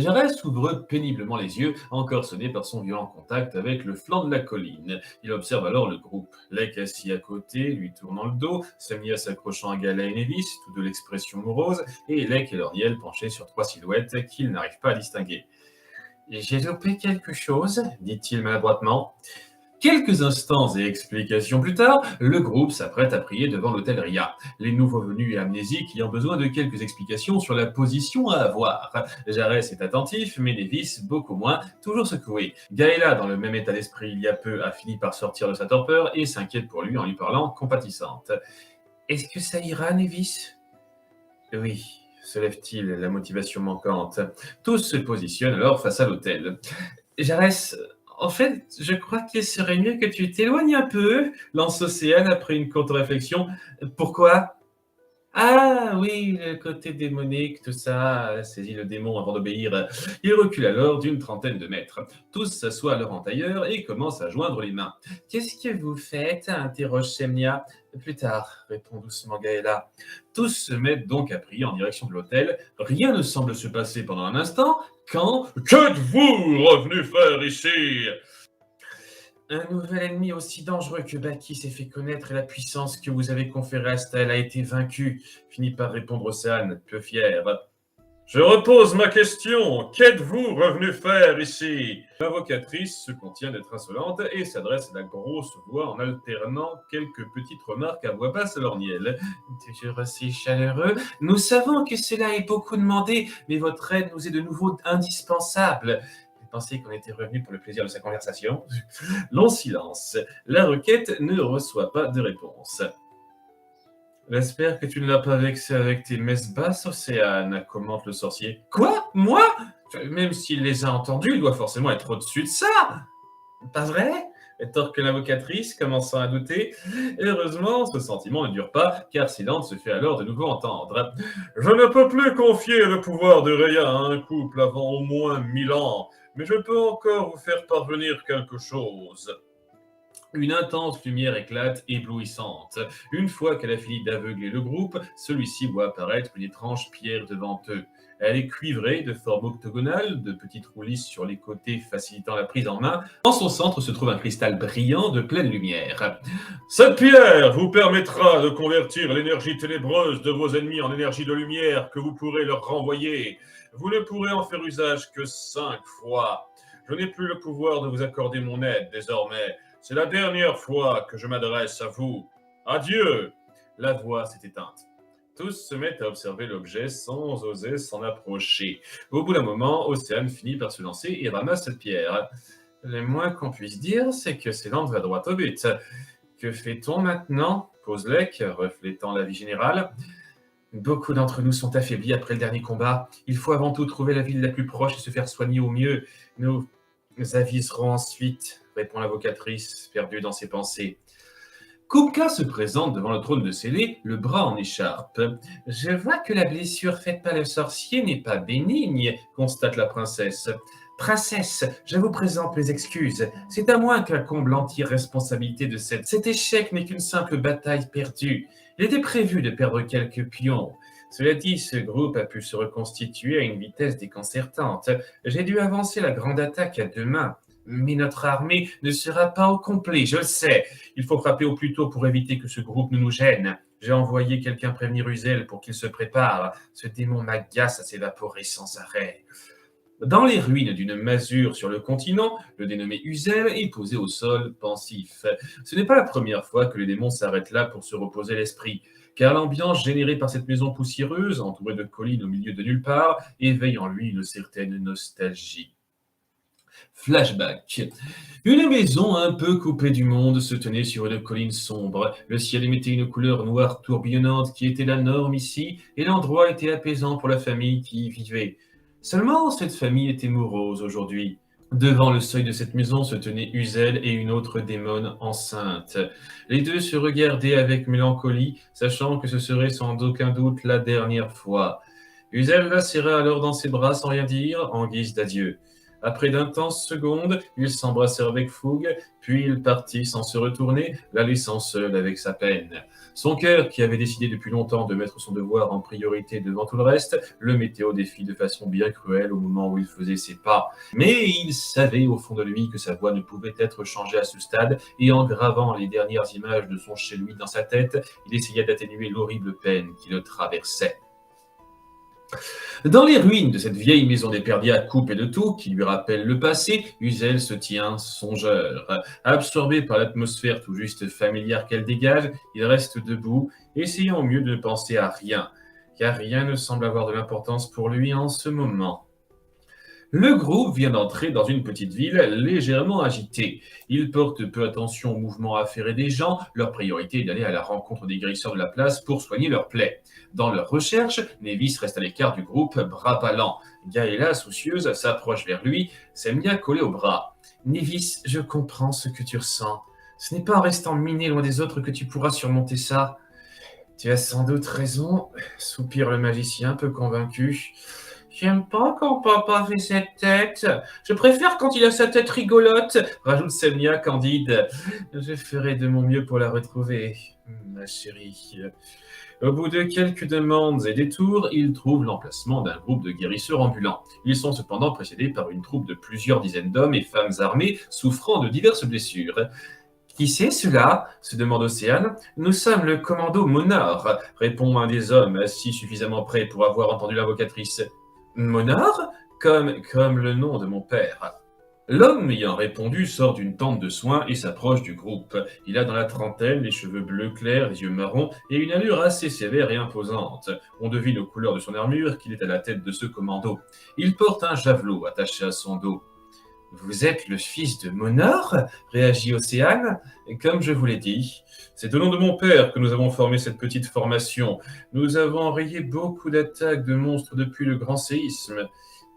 Jarès ouvre péniblement les yeux, encore sonné par son violent contact avec le flanc de la colline. Il observe alors le groupe. Lek assis à côté, lui tournant le dos, Samia s'accrochant à Gala et Nevis, tous deux l'expression morose, et Lek et Lorniel penchés sur trois silhouettes qu'il n'arrive pas à distinguer. J'ai loupé quelque chose, dit-il maladroitement. Quelques instants et explications plus tard, le groupe s'apprête à prier devant l'hôtel Ria. Les nouveaux venus et amnésiques ayant besoin de quelques explications sur la position à avoir. Jarès est attentif, mais Nevis beaucoup moins, toujours secoué. Gaëla, dans le même état d'esprit il y a peu, a fini par sortir de sa torpeur et s'inquiète pour lui en lui parlant compatissante. Est-ce que ça ira, Nevis ? Oui, se lève-t-il, la motivation manquante. Tous se positionnent alors face à l'hôtel. Jarès, en fait, je crois qu'il serait mieux que tu t'éloignes un peu, lance Océane après une courte réflexion. Pourquoi ? Ah oui, le côté démonique, tout ça, saisit le démon avant d'obéir. Il recule alors d'une trentaine de mètres. Tous s'assoient à leur entailleur et commencent à joindre les mains. Qu'est-ce que vous faites interroge Semnia. Plus tard, répond doucement Gaëla. Tous se mettent donc à prier en direction de l'hôtel. Rien ne semble se passer pendant un instant, quand... Qu'êtes-vous revenu faire ici ? Un nouvel ennemi aussi dangereux que Baki s'est fait connaître et la puissance que vous avez conférée à Staël a été vaincue, finit par répondre Océane, peu fier. Je repose ma question. Qu'êtes-vous revenu faire ici ? L'invocatrice se contient d'être insolente et s'adresse à la grosse voix en alternant quelques petites remarques à voix basse à Lorniel. Toujours aussi chaleureux. Nous savons que cela est beaucoup demandé, mais votre aide nous est de nouveau indispensable. Vous pensez qu'on était revenu pour le plaisir de sa conversation ? Long silence. La requête ne reçoit pas de réponse. J'espère que tu ne l'as pas vexé avec tes messes basses, Océane, commente le sorcier. Quoi ? Moi ? Même s'il les a entendus, il doit forcément être au-dessus de ça. Pas vrai ? Rétorque l'invocatrice, commençant à douter. Heureusement, ce sentiment ne dure pas, car Silence se fait alors de nouveau entendre. Je ne peux plus confier le pouvoir de Rhea à un couple avant au moins 1000 ans, mais je peux encore vous faire parvenir quelque chose. Une intense lumière éclate, éblouissante. Une fois qu'elle a fini d'aveugler le groupe, celui-ci voit apparaître une étrange pierre devant eux. Elle est cuivrée de forme octogonale, de petites roulisses sur les côtés facilitant la prise en main. En son centre se trouve un cristal brillant de pleine lumière. Cette pierre vous permettra de convertir l'énergie ténébreuse de vos ennemis en énergie de lumière que vous pourrez leur renvoyer. Vous ne pourrez en faire usage que 5 fois. Je n'ai plus le pouvoir de vous accorder mon aide désormais. C'est la dernière fois que je m'adresse à vous. Adieu !» La voix s'est éteinte. Tous se mettent à observer l'objet sans oser s'en approcher. Au bout d'un moment, Océane finit par se lancer et ramasse cette pierre. Le moins qu'on puisse dire, c'est que Célande va droit au but. Que fait-on maintenant ? Pose Lek, reflétant la vie générale. Beaucoup d'entre nous sont affaiblis après le dernier combat. Il faut avant tout trouver la ville la plus proche et se faire soigner au mieux. Nous aviserons ensuite, répond l'invocatrice, perdue dans ses pensées. Kupka se présente devant le trône de scellé, le bras en écharpe. « Je vois que la blessure faite par le sorcier n'est pas bénigne, constate la princesse. Princesse, je vous présente mes excuses. C'est à moi qu'incombe l'entière responsabilité de cet échec n'est qu'une simple bataille perdue. Il était prévu de perdre quelques pions. Cela dit, ce groupe a pu se reconstituer à une vitesse déconcertante. J'ai dû avancer la grande attaque à 2 mains. Mais notre armée ne sera pas au complet, je le sais. Il faut frapper au plus tôt pour éviter que ce groupe ne nous gêne. J'ai envoyé quelqu'un prévenir Uzel pour qu'il se prépare. Ce démon m'agace à s'évaporer sans arrêt. » Dans les ruines d'une masure sur le continent, le dénommé Uzel est posé au sol, pensif. Ce n'est pas la première fois que le démon s'arrête là pour se reposer l'esprit, car l'ambiance générée par cette maison poussiéreuse, entourée de collines au milieu de nulle part, éveille en lui une certaine nostalgie. Flashback. Une maison un peu coupée du monde se tenait sur une colline sombre. Le ciel émettait une couleur noire tourbillonnante qui était la norme ici, et l'endroit était apaisant pour la famille qui y vivait. Seulement, cette famille était morose aujourd'hui. Devant le seuil de cette maison se tenaient Uzel et une autre démone enceinte. Les deux se regardaient avec mélancolie, sachant que ce serait sans aucun doute la dernière fois. Uzel la serra alors dans ses bras sans rien dire, en guise d'adieu. Après d'intenses secondes, ils s'embrassèrent avec fougue, puis il partit sans se retourner, la laissant seule avec sa peine. Son cœur, qui avait décidé depuis longtemps de mettre son devoir en priorité devant tout le reste, le mettait au défi de façon bien cruelle au moment où il faisait ses pas. Mais il savait au fond de lui que sa voix ne pouvait être changée à ce stade, et en gravant les dernières images de son chez lui dans sa tête, il essaya d'atténuer l'horrible peine qui le traversait. Dans les ruines de cette vieille maison d'Épervier à coupe et de tout, qui lui rappelle le passé, Uzel se tient songeur. Absorbé par l'atmosphère tout juste familière qu'elle dégage, il reste debout, essayant au mieux de ne penser à rien, car rien ne semble avoir de l'importance pour lui en ce moment. Le groupe vient d'entrer dans une petite ville légèrement agitée. Ils portent peu attention aux mouvements affairés des gens. Leur priorité est d'aller à la rencontre des guérisseurs de la place pour soigner leurs plaies. Dans leur recherche, Nevis reste à l'écart du groupe, bras ballants. Gaëla, soucieuse, s'approche vers lui, Semnia collée au bras. Nevis, je comprends ce que tu ressens. Ce n'est pas en restant miné loin des autres que tu pourras surmonter ça. Tu as sans doute raison, soupire le magicien, peu convaincu. J'aime pas quand papa fait cette tête. Je préfère quand il a sa tête rigolote, rajoute Semnia candide. Je ferai de mon mieux pour la retrouver, ma chérie. Au bout de quelques demandes et détours, ils trouvent l'emplacement d'un groupe de guérisseurs ambulants. Ils sont cependant précédés par une troupe de plusieurs dizaines d'hommes et femmes armés souffrant de diverses blessures. Qui c'est cela se demande Océane. Nous sommes le commando Monor, répond un des hommes assis suffisamment près pour avoir entendu l'invocatrice. Monor comme le nom de mon père. L'homme ayant répondu sort d'une tente de soins et s'approche du groupe. Il a dans la trentaine les cheveux bleus clairs, les yeux marrons et une allure assez sévère et imposante. On devine aux couleurs de son armure qu'il est à la tête de ce commando. Il porte un javelot attaché à son dos. Vous êtes le fils de Monor réagit Océane. Comme je vous l'ai dit, c'est au nom de mon père que nous avons formé cette petite formation. Nous avons enrayé beaucoup d'attaques de monstres depuis le grand séisme.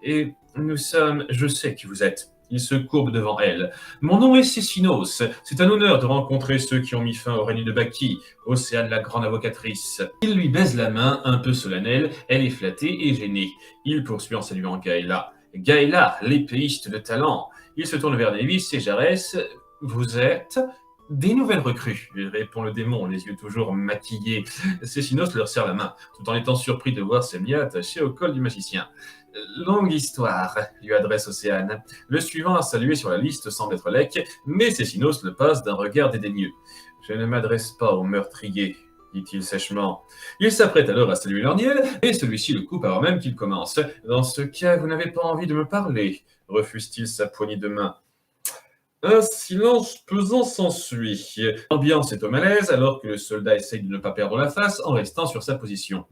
Et nous sommes... Je sais qui vous êtes. Il se courbe devant elle. Mon nom est Cécinos. C'est un honneur de rencontrer ceux qui ont mis fin au règne de Baki, Océane la grande invocatrice. Il lui baise la main, un peu solennelle. Elle est flattée et gênée. Il poursuit en saluant Gaëla. Gaëla, l'épéiste de talent. Il se tourne vers Nevis et Jarès. Vous êtes des nouvelles recrues, répond le démon, les yeux toujours maquillés. Cécinos leur serre la main, tout en étant surpris de voir Semnia attachée au col du magicien. Longue histoire, lui adresse Océane. Le suivant à saluer sur la liste semble être Lek, mais Cécinos le passe d'un regard dédaigneux. Je ne m'adresse pas au meurtrier, dit-il sèchement. Il s'apprête alors à saluer Lorniel, et celui-ci le coupe avant même qu'il commence. Dans ce cas, vous n'avez pas envie de me parler, refuse-t-il sa poignée de main. Un silence pesant s'ensuit. L'ambiance est au malaise alors que le soldat essaye de ne pas perdre la face en restant sur sa position.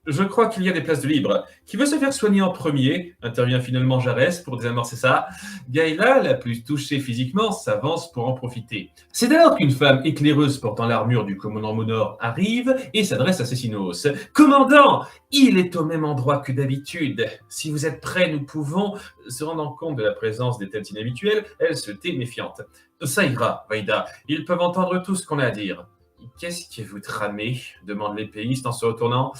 Je crois qu'il y a des places de libre. Qui veut se faire soigner en premier intervient finalement Jarès pour désamorcer ça. Gaëla, la plus touchée physiquement, s'avance pour en profiter. C'est alors qu'une femme éclaireuse portant l'armure du commandant Monor arrive et s'adresse à Cécinos. Commandant, il est au même endroit que d'habitude. Si vous êtes prêts, nous pouvons... Se rendant compte de la présence des têtes inhabituelles, elle se tait méfiante. Ça ira, Vaïda. Ils peuvent entendre tout ce qu'on a à dire. Qu'est-ce que vous tramez demande l'épéiste en se retournant.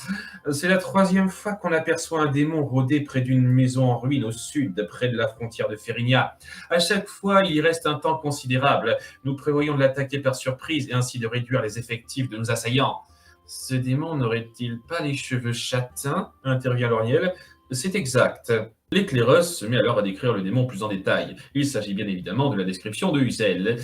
C'est la troisième fois qu'on aperçoit un démon rôder près d'une maison en ruine au sud, près de la frontière de Férinia. À chaque fois, il y reste un temps considérable. Nous prévoyons de l'attaquer par surprise et ainsi de réduire les effectifs de nos assaillants. Ce démon n'aurait-il pas les cheveux châtains intervient Lorniel. C'est exact. L'éclaireuse se met alors à décrire le démon plus en détail. Il s'agit bien évidemment de la description de Uzel.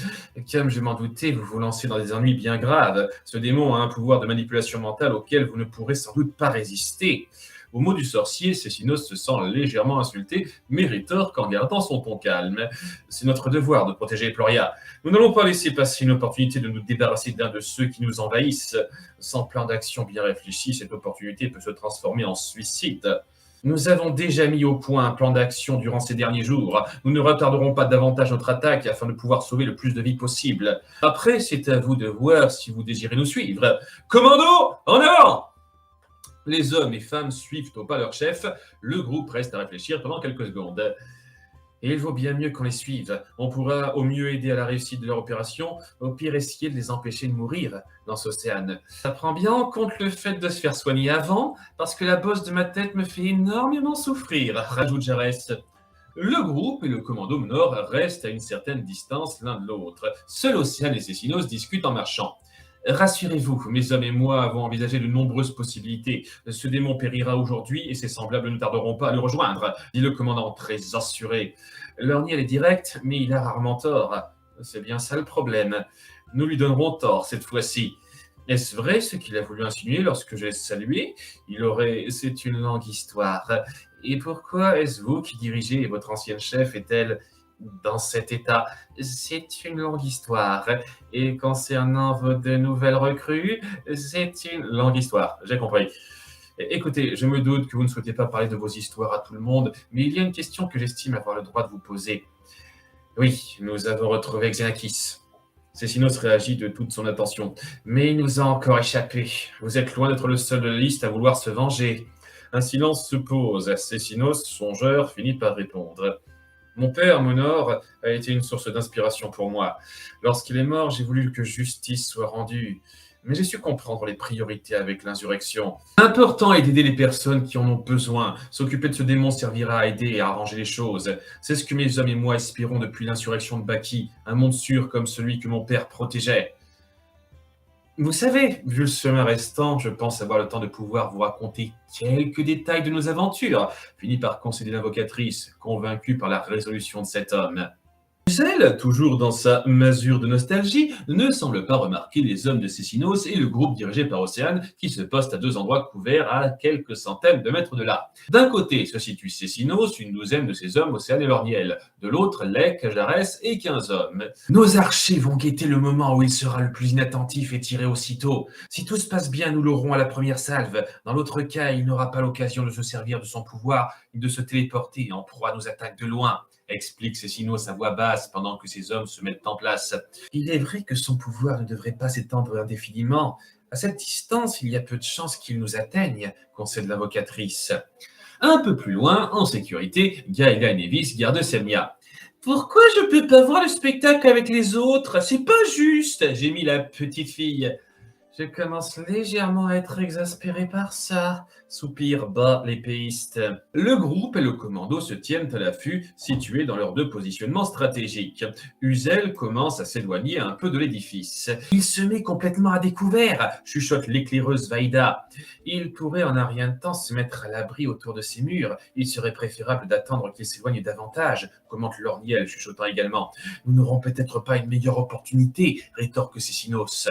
Comme je m'en doutais, vous vous lancez dans des ennuis bien graves. Ce démon a un pouvoir de manipulation mentale auquel vous ne pourrez sans doute pas résister. Au mot du sorcier, Cécinos se sent légèrement insulté, mais rétorque en gardant son ton calme. C'est notre devoir de protéger Floria. Nous n'allons pas laisser passer une opportunité de nous débarrasser d'un de ceux qui nous envahissent. Sans plan d'action bien réfléchi, cette opportunité peut se transformer en suicide. Nous avons déjà mis au point un plan d'action durant ces derniers jours. Nous ne retarderons pas davantage notre attaque afin de pouvoir sauver le plus de vies possible. Après, c'est à vous de voir si vous désirez nous suivre. Commando, en avant! Les hommes et femmes suivent au pas leur chef. Le groupe reste à réfléchir pendant quelques secondes. Et il vaut bien mieux qu'on les suive. On pourra au mieux aider à la réussite de leur opération, au pire essayer de les empêcher de mourir, lance Océane. Ça prend bien en compte le fait de se faire soigner avant, parce que la bosse de ma tête me fait énormément souffrir, rajoute Jarès. Le groupe et le commando Nord restent à une certaine distance l'un de l'autre. Seul Océane et Cécinos discutent en marchant. Rassurez-vous, mes hommes et moi avons envisagé de nombreuses possibilités. Ce démon périra aujourd'hui et ses semblables ne tarderont pas à le rejoindre, dit le commandant très assuré. Lorniel est direct, mais il a rarement tort. C'est bien ça le problème. Nous lui donnerons tort cette fois-ci. Est-ce vrai ce qu'il a voulu insinuer lorsque je l'ai salué? C'est une longue histoire. Et pourquoi est-ce vous qui dirigez et votre ancienne chef est-elle dans cet état? C'est une longue histoire. Et concernant vos deux nouvelles recrues, c'est une longue histoire. J'ai compris. Écoutez, je me doute que vous ne souhaitez pas parler de vos histoires à tout le monde, mais il y a une question que j'estime avoir le droit de vous poser. Oui, nous avons retrouvé Xenakis. Cécinos réagit de toute son attention. Mais il nous a encore échappé. Vous êtes loin d'être le seul de la liste à vouloir se venger. Un silence se pose. Cécinos, songeur, finit par répondre. Mon père, Monor, a été une source d'inspiration pour moi. Lorsqu'il est mort, j'ai voulu que justice soit rendue. Mais j'ai su comprendre les priorités avec l'insurrection. L'important est d'aider les personnes qui en ont besoin. S'occuper de ce démon servira à aider et à arranger les choses. C'est ce que mes hommes et moi aspirons depuis l'insurrection de Baki, un monde sûr comme celui que mon père protégeait. Vous savez, vu le chemin restant, je pense avoir le temps de pouvoir vous raconter quelques détails de nos aventures, finit par concéder l'invocatrice, convaincue par la résolution de cet homme. Gisèle, toujours dans sa masure de nostalgie, ne semble pas remarquer les hommes de Cécinos et le groupe dirigé par Océane qui se postent à deux endroits couverts à quelques centaines de mètres de là. D'un côté se situe Cécinos, une douzaine de ses hommes, Océane et Lorniel. De l'autre, Lec, Jarès et 15 hommes. Nos archers vont guetter le moment où il sera le plus inattentif et tirer aussitôt. Si tout se passe bien, nous l'aurons à la première salve. Dans l'autre cas, il n'aura pas l'occasion de se servir de son pouvoir ni de se téléporter en proie à nos attaques de loin, explique Cécinos à voix basse pendant que ses hommes se mettent en place. Il est vrai que son pouvoir ne devrait pas s'étendre indéfiniment. À cette distance, il y a peu de chances qu'il nous atteigne, concède l'invocatrice. Un peu plus loin, en sécurité, Gaïla et Nevis gardent Semnia. Pourquoi je peux pas voir le spectacle avec les autres? C'est pas juste, gémit la petite fille. Je commence légèrement à être exaspéré par ça, soupire bas l'épéiste. Le groupe et le commando se tiennent à l'affût, situés dans leurs deux positionnements stratégiques. Uzel commence à s'éloigner un peu de l'édifice. Il se met complètement à découvert, chuchote l'éclaireuse Vaïda. Il pourrait en un rien de temps se mettre à l'abri autour de ces murs. Il serait préférable d'attendre qu'il s'éloigne davantage, commente Lorniel, chuchotant également. Nous n'aurons peut-être pas une meilleure opportunité, rétorque Cécinos.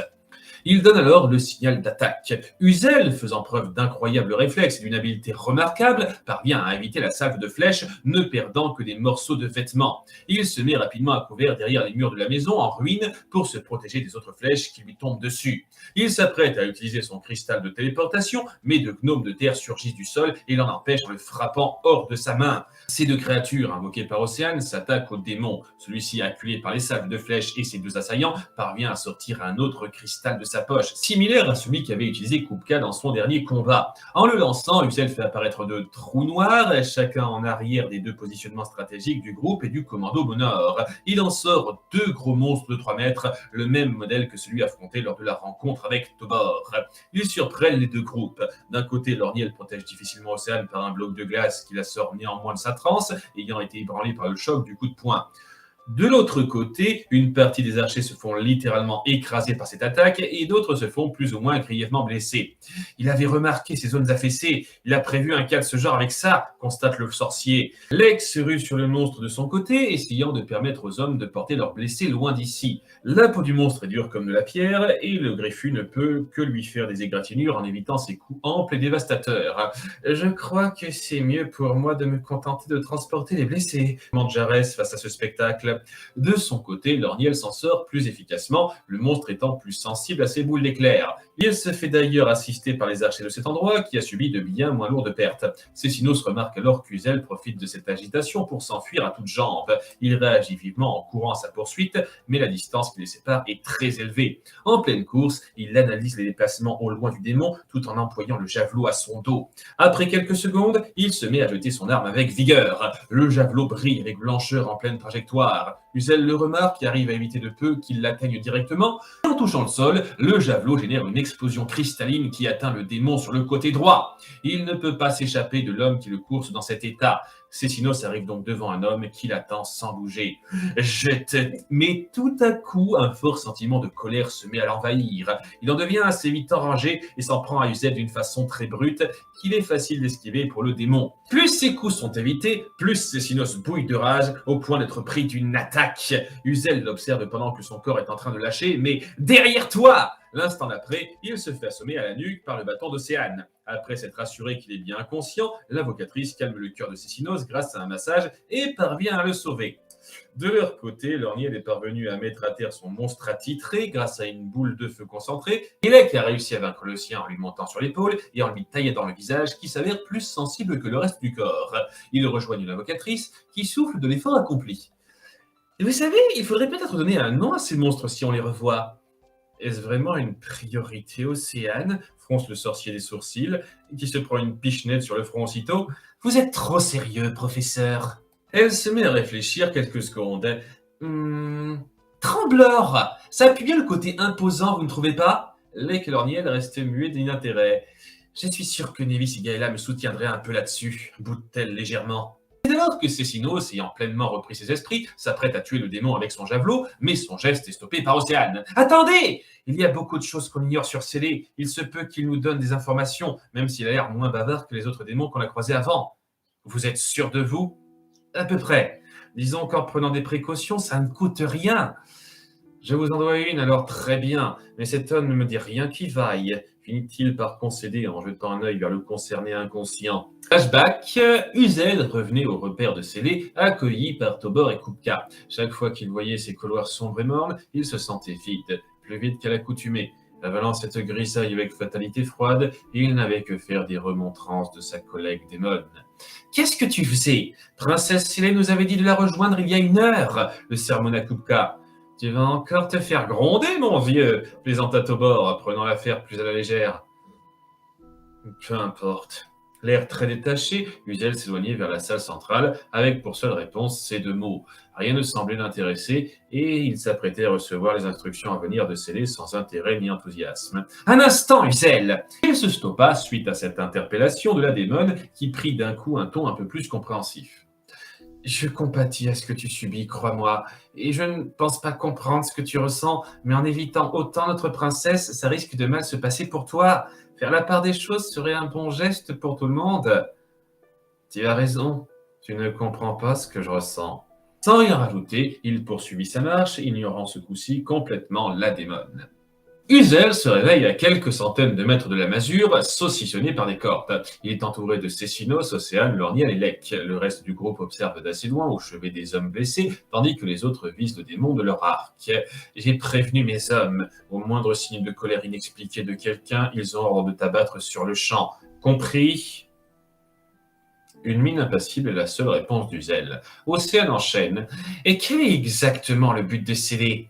Il donne alors le signal d'attaque. Uzel, faisant preuve d'incroyables réflexes et d'une habileté remarquable, parvient à éviter la salve de flèches, ne perdant que des morceaux de vêtements. Il se met rapidement à couvert derrière les murs de la maison en ruine pour se protéger des autres flèches qui lui tombent dessus. Il s'apprête à utiliser son cristal de téléportation, mais deux gnomes de terre surgissent du sol et l'en empêchent en le frappant hors de sa main. Ces deux créatures, invoquées par Océane, s'attaquent au démon. Celui-ci, acculé par les salves de flèches et ses deux assaillants, parvient à sortir un autre cristal de sa poche, similaire à celui qu'avait utilisé Kupka dans son dernier combat. En le lançant, Uzel fait apparaître deux trous noirs, chacun en arrière des deux positionnements stratégiques du groupe et du commando Monor. Il en sort deux gros monstres de 3 mètres, le même modèle que celui affronté lors de la rencontre avec Tobor. Ils surprennent les deux groupes. D'un côté, Lorniel protège difficilement Océane par un bloc de glace qui la sort néanmoins de sa transe, ayant été ébranlé par le choc du coup de poing. De l'autre côté, une partie des archers se font littéralement écraser par cette attaque et d'autres se font plus ou moins grièvement blessés. Il avait remarqué ces zones affaissées, il a prévu un cas de ce genre avec ça, constate le sorcier. Lex se rue sur le monstre de son côté, essayant de permettre aux hommes de porter leurs blessés loin d'ici. La peau du monstre est dure comme de la pierre et le griffu ne peut que lui faire des égratignures en évitant ses coups amples et dévastateurs. Je crois que c'est mieux pour moi de me contenter de transporter les blessés, demande Jarès face à ce spectacle. De son côté, Lorniel s'en sort plus efficacement, le monstre étant plus sensible à ses boules d'éclair. Il se fait d'ailleurs assister par les archers de cet endroit qui a subi de bien moins lourdes pertes. Cécinos remarque alors qu'Uzel profite de cette agitation pour s'enfuir à toutes jambes. Il réagit vivement en courant à sa poursuite, mais la distance qui les sépare est très élevée. En pleine course, il analyse les déplacements au loin du démon tout en employant le javelot à son dos. Après quelques secondes, il se met à jeter son arme avec vigueur. Le javelot brille avec blancheur en pleine trajectoire. Uzel le remarque et arrive à éviter de peu qu'il l'atteigne directement. En touchant le sol, le javelot génère une explosion explosion cristalline qui atteint le démon sur le côté droit. Il ne peut pas s'échapper de l'homme qui le course dans cet état. Cécinos arrive donc devant un homme qui l'attend sans bouger. Mais tout à coup, un fort sentiment de colère se met à l'envahir. Il en devient assez vite enragé et s'en prend à Uzel d'une façon très brute qu'il est facile d'esquiver pour le démon. Plus ses coups sont évités, plus Cécinos bouille de rage au point d'être pris d'une attaque. Uzel l'observe pendant que son corps est en train de lâcher, mais derrière toi! L'instant d'après, il se fait assommer à la nuque par le bâton d'Océane. Après s'être assuré qu'il est bien inconscient, l'invocatrice calme le cœur de Cécinos grâce à un massage et parvient à le sauver. De leur côté, Lorniel est parvenu à mettre à terre son monstre attitré grâce à une boule de feu concentrée. Elec a réussi à vaincre le sien en lui montant sur l'épaule et en lui taillant dans le visage qui s'avère plus sensible que le reste du corps. Il rejoignent l'invocatrice qui souffle de l'effort accompli. Et vous savez, il faudrait peut-être donner un nom à ces monstres si on les revoit. Est-ce vraiment une priorité, Océane? Fronce le sorcier des sourcils, qui se prend une pichenette sur le front aussitôt. Vous êtes trop sérieux, professeur. Elle se met à réfléchir quelques secondes. Trembleur! Ça appuie bien le côté imposant, vous ne trouvez pas? Lec et Lorniel restent muets d'inintérêt. Je suis sûr que Nevis et Gaëla me soutiendraient un peu là-dessus, boute-t-elle légèrement. C'est alors que Cécinos, ayant pleinement repris ses esprits, s'apprête à tuer le démon avec son javelot, mais son geste est stoppé par Océane. Attendez! Il y a beaucoup de choses qu'on ignore sur Célé. Il se peut qu'il nous donne des informations, même s'il a l'air moins bavard que les autres démons qu'on a croisés avant. Vous êtes sûr de vous? À peu près. Disons qu'en prenant des précautions, ça ne coûte rien. Je vous en dois une, alors très bien, mais cet homme ne me dit rien qui vaille. Finit-il par concéder en jetant un œil vers le concerné inconscient. Flashback, Uzel revenait au repère de Célé, accueilli par Tobor et Kupka. Chaque fois qu'il voyait ces couloirs sombres et mornes, il se sentait vite, plus vite qu'à l'accoutumée. Avalant cette grisaille avec fatalité froide, il n'avait que faire des remontrances de sa collègue démone. « Qu'est-ce que tu faisais? Princesse Célé nous avait dit de la rejoindre il y a 1 heure, le sermonna Kupka. Tu vas encore te faire gronder, mon vieux, plaisanta Tobor, prenant l'affaire plus à la légère. Peu importe. L'air très détaché, Uzel s'éloignait vers la salle centrale, avec pour seule réponse ces 2 mots. Rien ne semblait l'intéresser, et il s'apprêtait à recevoir les instructions à venir de Célé sans intérêt ni enthousiasme. Un instant, Uzel! Il se stoppa suite à cette interpellation de la démone, qui prit d'un coup un ton un peu plus compréhensif. Je compatis à ce que tu subis, crois-moi, et je ne pense pas comprendre ce que tu ressens, mais en évitant autant notre princesse, ça risque de mal se passer pour toi. Faire la part des choses serait un bon geste pour tout le monde. Tu as raison, tu ne comprends pas ce que je ressens. Sans rien rajouter, il poursuivit sa marche, ignorant ce coup-ci complètement la démone. Uzel se réveille à quelques centaines de mètres de la masure, saucissonné par des cordes. Il est entouré de Cécinos, Océane, Lorniel et Lec. Le reste du groupe observe d'assez loin au chevet des hommes blessés, tandis que les autres visent le démon de leur arc. J'ai prévenu mes hommes. Au moindre signe de colère inexpliquée de quelqu'un, ils ont ordre de t'abattre sur le champ. Compris? Une mine impassible est la seule réponse d'Uzel. Océane enchaîne. Et quel est exactement le but de Célé?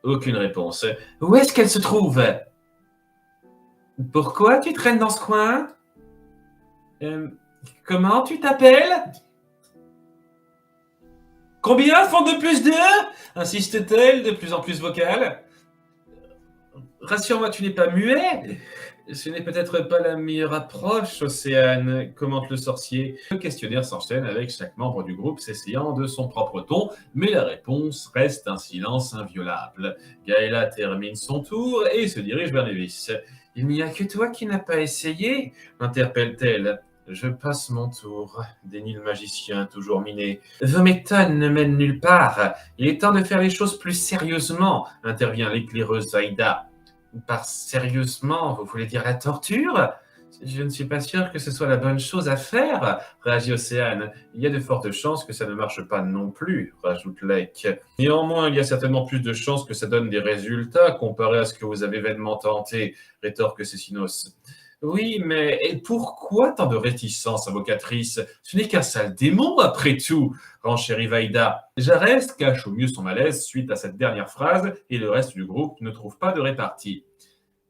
Aucune réponse. Où est-ce qu'elle se trouve? Pourquoi tu traînes dans ce coin? Comment tu t'appelles? Combien font de plus 2? Insiste-t-elle, de plus en plus vocale. Rassure-moi, tu n'es pas muet? Ce n'est peut-être pas la meilleure approche, Océane, commente le sorcier. Le questionnaire s'enchaîne avec chaque membre du groupe s'essayant de son propre ton, mais la réponse reste un silence inviolable. Gaëla termine son tour et se dirige vers Nevis. « Il n'y a que toi qui n'as pas essayé ?» interpelle-t-elle. « Je passe mon tour, » dénie le magicien, toujours miné. « Vos méthodes ne mènent nulle part. Il est temps de faire les choses plus sérieusement, » intervient l'éclaireuse Aïda. Par sérieusement, vous voulez dire la torture? Je ne suis pas sûr que ce soit la bonne chose à faire, réagit Océane. Il y a de fortes chances que ça ne marche pas non plus, rajoute Lec. Néanmoins, il y a certainement plus de chances que ça donne des résultats comparé à ce que vous avez vainement tenté, rétorque Cécinos. Oui, mais et pourquoi tant de réticence, invocatrice? Ce n'est qu'un sale démon, après tout, renchérit Vaïda. Jarès cache au mieux son malaise suite à cette dernière phrase, et le reste du groupe ne trouve pas de répartie.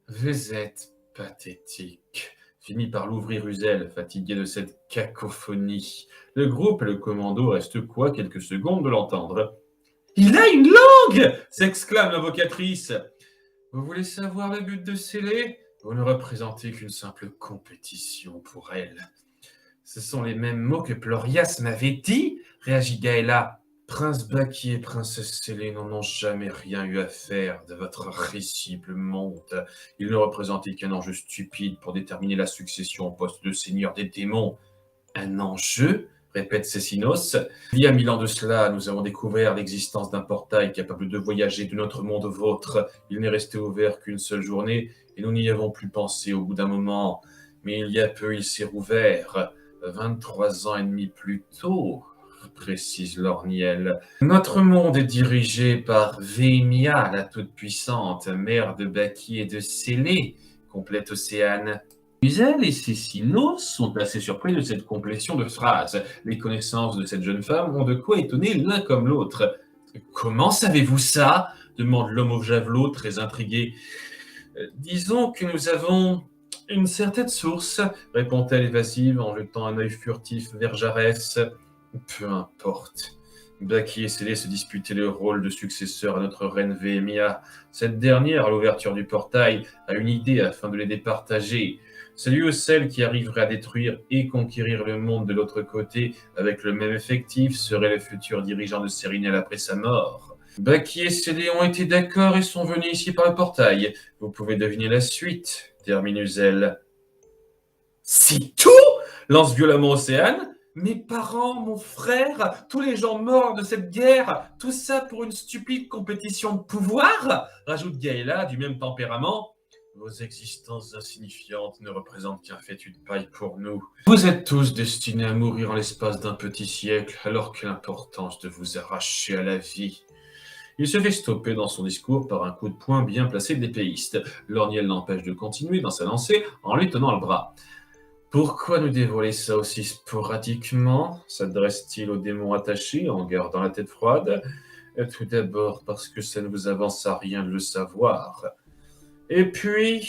Vous êtes pathétique, finit par l'ouvrir Uzel, fatigué de cette cacophonie. Le groupe et le commando restent quoi quelques secondes de l'entendre. Il a une langue! S'exclame l'invocatrice. Vous voulez savoir le but de Célé? Vous ne représentez qu'une simple compétition pour elle. Ce sont les mêmes mots que Plorias m'avait dit, réagit Gaëla. Prince Baki et princesse Célé n'en ont jamais rien eu à faire de votre risible monde. Ils ne représentaient qu'un enjeu stupide pour déterminer la succession au poste de seigneur des démons. Un enjeu répète Cécinos. Il y a 1000 ans de cela, nous avons découvert l'existence d'un portail capable de voyager de notre monde au vôtre. Il n'est resté ouvert qu'une seule journée et nous n'y avons plus pensé au bout d'un moment. Mais il y a peu, il s'est rouvert. 23 ans et demi plus tôt, précise Lorniel. Notre monde est dirigé par Vémia, la toute-puissante, mère de Baki et de Célé, complète Océane. Uzel et Cécinos sont assez surpris de cette complétion de phrase. Les connaissances de cette jeune femme ont de quoi étonner l'un comme l'autre. Comment savez-vous ça demande l'homme au javelot, très intrigué. Disons que nous avons une certaine source, répond-elle évasive en jetant un œil furtif vers Jarès. Peu importe. Baki et Célé se disputaient le rôle de successeur à notre reine Véhémia. Cette dernière, à l'ouverture du portail, a une idée afin de les départager. Celui ou celle qui arriverait à détruire et conquérir le monde de l'autre côté avec le même effectif serait le futur dirigeant de Sérinel après sa mort. Baki et Célé ont été d'accord et sont venus ici par le portail. Vous pouvez deviner la suite, termine Uzel. C'est tout lance violemment Océane. Mes parents, mon frère, tous les gens morts de cette guerre, tout ça pour une stupide compétition de pouvoir rajoute Gaëla, du même tempérament. Vos existences insignifiantes ne représentent qu'un fétu de paille pour nous. Vous êtes tous destinés à mourir en l'espace d'un petit siècle, alors que l'importance de vous arracher à la vie. Il se fait stopper dans son discours par un coup de poing bien placé de l'épéiste. Lorniel l'empêche de continuer dans sa lancée en lui tenant le bras. Pourquoi nous dévoiler ça aussi sporadiquement s'adresse-t-il au démon attaché en gardant la tête froide. Tout d'abord parce que ça ne vous avance à rien de le savoir. Et puis,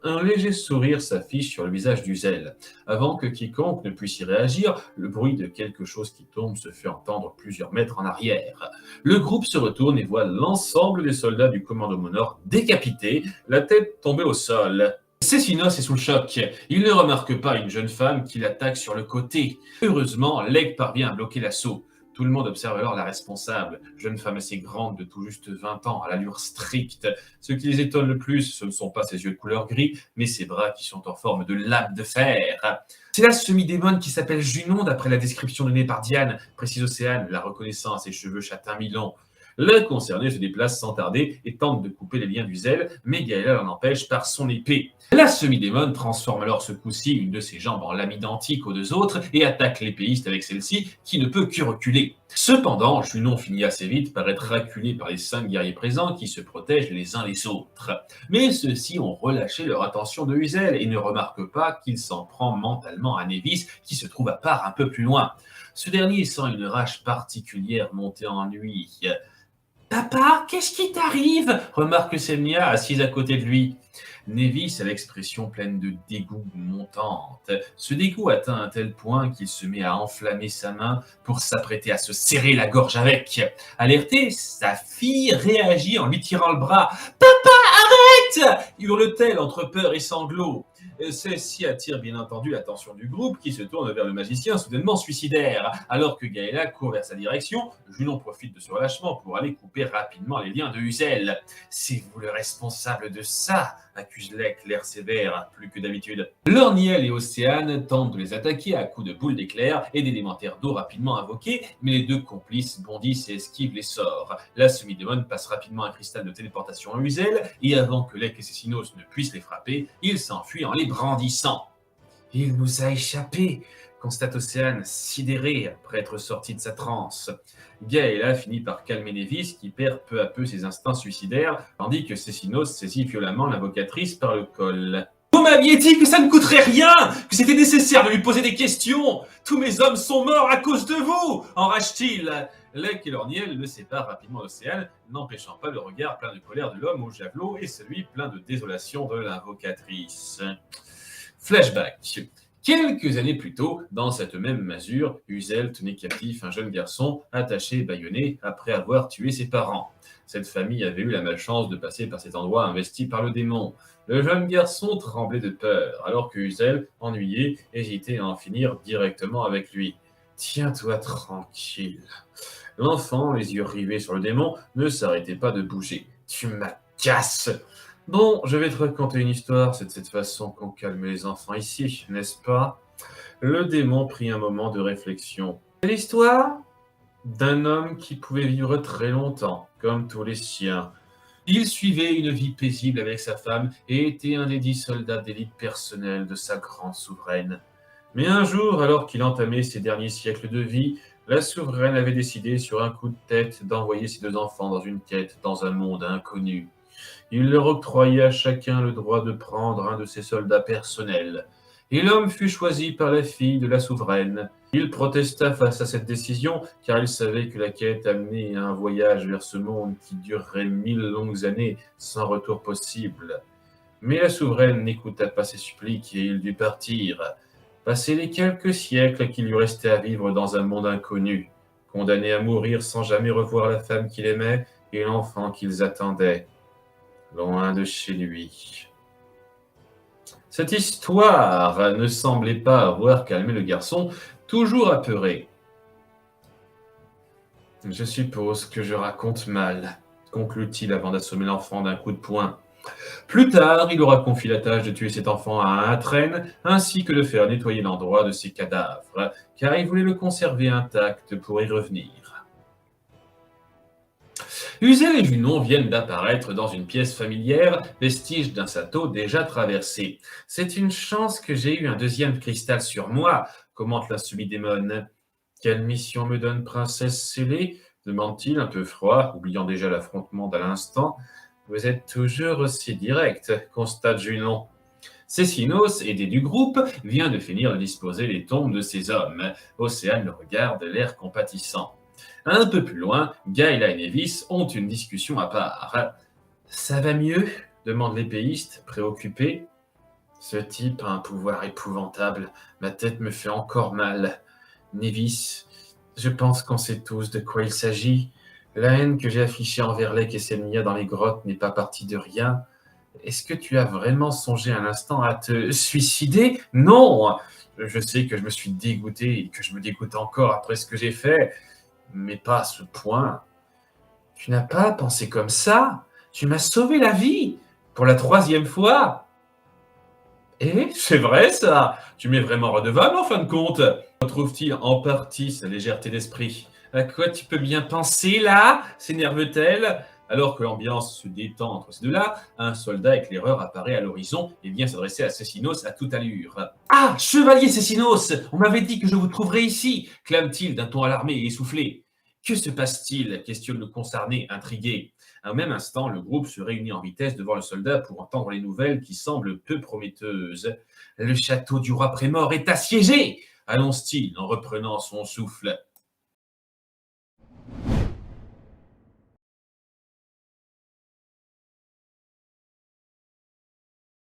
un léger sourire s'affiche sur le visage d'Uzel. Avant que quiconque ne puisse y réagir, le bruit de quelque chose qui tombe se fait entendre plusieurs mètres en arrière. Le groupe se retourne et voit l'ensemble des soldats du commando Monor décapités, la tête tombée au sol. Cécinos est sous le choc. Il ne remarque pas une jeune femme qui l'attaque sur le côté. Heureusement, Leg parvient à bloquer l'assaut. Tout le monde observe alors la responsable, jeune femme assez grande de tout juste 20 ans, à l'allure stricte. Ce qui les étonne le plus, ce ne sont pas ses yeux de couleur gris, mais ses bras qui sont en forme de lame de fer. C'est la semi-démone qui s'appelle Junon, d'après la description donnée par Diane, précise Océane, la reconnaissant à ses cheveux châtains mi-longs. L'inconcerné se déplace sans tarder et tente de couper les liens du zèle, mais Gaëla l'en empêche par son épée. La semi-démone transforme alors ce coup-ci une de ses jambes en lame identique aux deux autres et attaque l'épéiste avec celle-ci qui ne peut que reculer. Cependant, Junon finit assez vite par être acculé par les 5 guerriers présents qui se protègent les uns les autres. Mais ceux-ci ont relâché leur attention de Uzel et ne remarquent pas qu'il s'en prend mentalement à Nevis qui se trouve à part un peu plus loin. Ce dernier sent une rage particulière monter en lui. Papa, qu'est-ce qui t'arrive remarque Semnia, assise à côté de lui. Nevis a l'expression pleine de dégoût montante. Ce dégoût atteint un tel point qu'il se met à enflammer sa main pour s'apprêter à se serrer la gorge avec. Alertée, sa fille réagit en lui tirant le bras. Papa, arrête hurle-t-elle entre peur et sanglots. Celle-ci attire bien entendu l'attention du groupe qui se tourne vers le magicien soudainement suicidaire. Alors que Gaëla court vers sa direction, Junon profite de ce relâchement pour aller couper rapidement les liens de Uzel. C'est vous le responsable de ça accuse Lek, l'air sévère, plus que d'habitude. Lorniel et Océane tentent de les attaquer à coups de boules d'éclair et d'élémentaires d'eau rapidement invoqués, mais les deux complices bondissent et esquivent les sorts. La semi-démone passe rapidement un cristal de téléportation à Uzel, et avant que Lek et Cécinos ne puissent les frapper, il s'enfuit en les brandissant. Il nous a échappé, constate Océane, sidérée après être sorti de sa transe. Gaëla finit par calmer Nevis, qui perd peu à peu ses instincts suicidaires, tandis que Cécinos saisit violemment l'invocatrice par le col. Vous m'aviez dit que ça ne coûterait rien, que c'était nécessaire de lui poser des questions. Tous mes hommes sont morts à cause de vous, enrage-t-il. Lek et Lorniel le séparent rapidement d'Océane, n'empêchant pas le regard plein de colère de l'homme au javelot et celui plein de désolation de l'invocatrice. Flashback. Quelques années plus tôt, dans cette même masure, Uzel tenait captif un jeune garçon attaché et bâillonné après avoir tué ses parents. Cette famille avait eu la malchance de passer par cet endroit investi par le démon. Le jeune garçon tremblait de peur, alors que Uzel, ennuyé, hésitait à en finir directement avec lui. Tiens-toi tranquille. L'enfant, les yeux rivés sur le démon, ne s'arrêtait pas de bouger. Tu m'agacces. Bon, je vais te raconter une histoire, c'est de cette façon qu'on calme les enfants ici, n'est-ce pas? Le démon prit un moment de réflexion. C'est l'histoire d'un homme qui pouvait vivre très longtemps, comme tous les siens. Il suivait une vie paisible avec sa femme et était un des 10 soldats d'élite personnels de sa grande souveraine. Mais un jour, alors qu'il entamait ses derniers siècles de vie, la souveraine avait décidé sur un coup de tête d'envoyer ses 2 enfants dans une quête dans un monde inconnu. Il leur octroyait à chacun le droit de prendre un de ses soldats personnels. Et l'homme fut choisi par la fille de la souveraine. Il protesta face à cette décision, car il savait que la quête amenait à un voyage vers ce monde qui durerait 1000 longues années sans retour possible. Mais la souveraine n'écouta pas ses suppliques et il dut partir. Passer les quelques siècles qu'il lui restait à vivre dans un monde inconnu, condamné à mourir sans jamais revoir la femme qu'il aimait et l'enfant qu'ils attendaient, loin de chez lui. Cette histoire ne semblait pas avoir calmé le garçon, toujours apeuré. Je suppose que je raconte mal, conclut-il avant d'assommer l'enfant d'un coup de poing. Plus tard, il aura confié la tâche de tuer cet enfant à un traîne, ainsi que de faire nettoyer l'endroit de ses cadavres, car il voulait le conserver intact pour y revenir. Uzel et Junon viennent d'apparaître dans une pièce familière, vestige d'un château déjà traversé. C'est une chance que j'ai eu un deuxième cristal sur moi, commente la subidémone. Quelle mission me donne princesse scellée demande-t-il un peu froid, oubliant déjà l'affrontement d'à l'instant. Vous êtes toujours aussi direct, constate Junon. Cécinos, aidé du groupe, vient de finir de disposer les tombes de ses hommes. Océane le regarde, l'air compatissant. Un peu plus loin, Gaëla et Nevis ont une discussion à part. Ça va mieux demande l'épéiste, préoccupé. Ce type a un pouvoir épouvantable. Ma tête me fait encore mal. Nevis, je pense qu'on sait tous de quoi il s'agit. La haine que j'ai affichée envers Lek et Semnia dans les grottes n'est pas partie de rien. Est-ce que tu as vraiment songé un instant à te suicider? Non! Je sais que je me suis dégoûté et que je me dégoûte encore après ce que j'ai fait, mais pas à ce point. Tu n'as pas pensé comme ça? Tu m'as sauvé la vie pour la 3e fois. Eh, c'est vrai ça! Tu m'es vraiment redevable en fin de compte. Retrouve-t-il en partie sa légèreté d'esprit? À quoi tu peux bien penser là? S'énerve-t-elle? Alors que l'ambiance se détend entre ces deux-là, un soldat éclaireur apparaît à l'horizon et vient s'adresser à Cécinos à toute allure. Ah, chevalier Cécinos! On m'avait dit que je vous trouverais ici! Clame-t-il d'un ton alarmé et essoufflé. Que se passe-t-il? Questionne le concerné, intrigué. Au même instant, le groupe se réunit en vitesse devant le soldat pour entendre les nouvelles qui semblent peu prometteuses. Le château du roi Prémort est assiégé! Annonce-t-il en reprenant son souffle.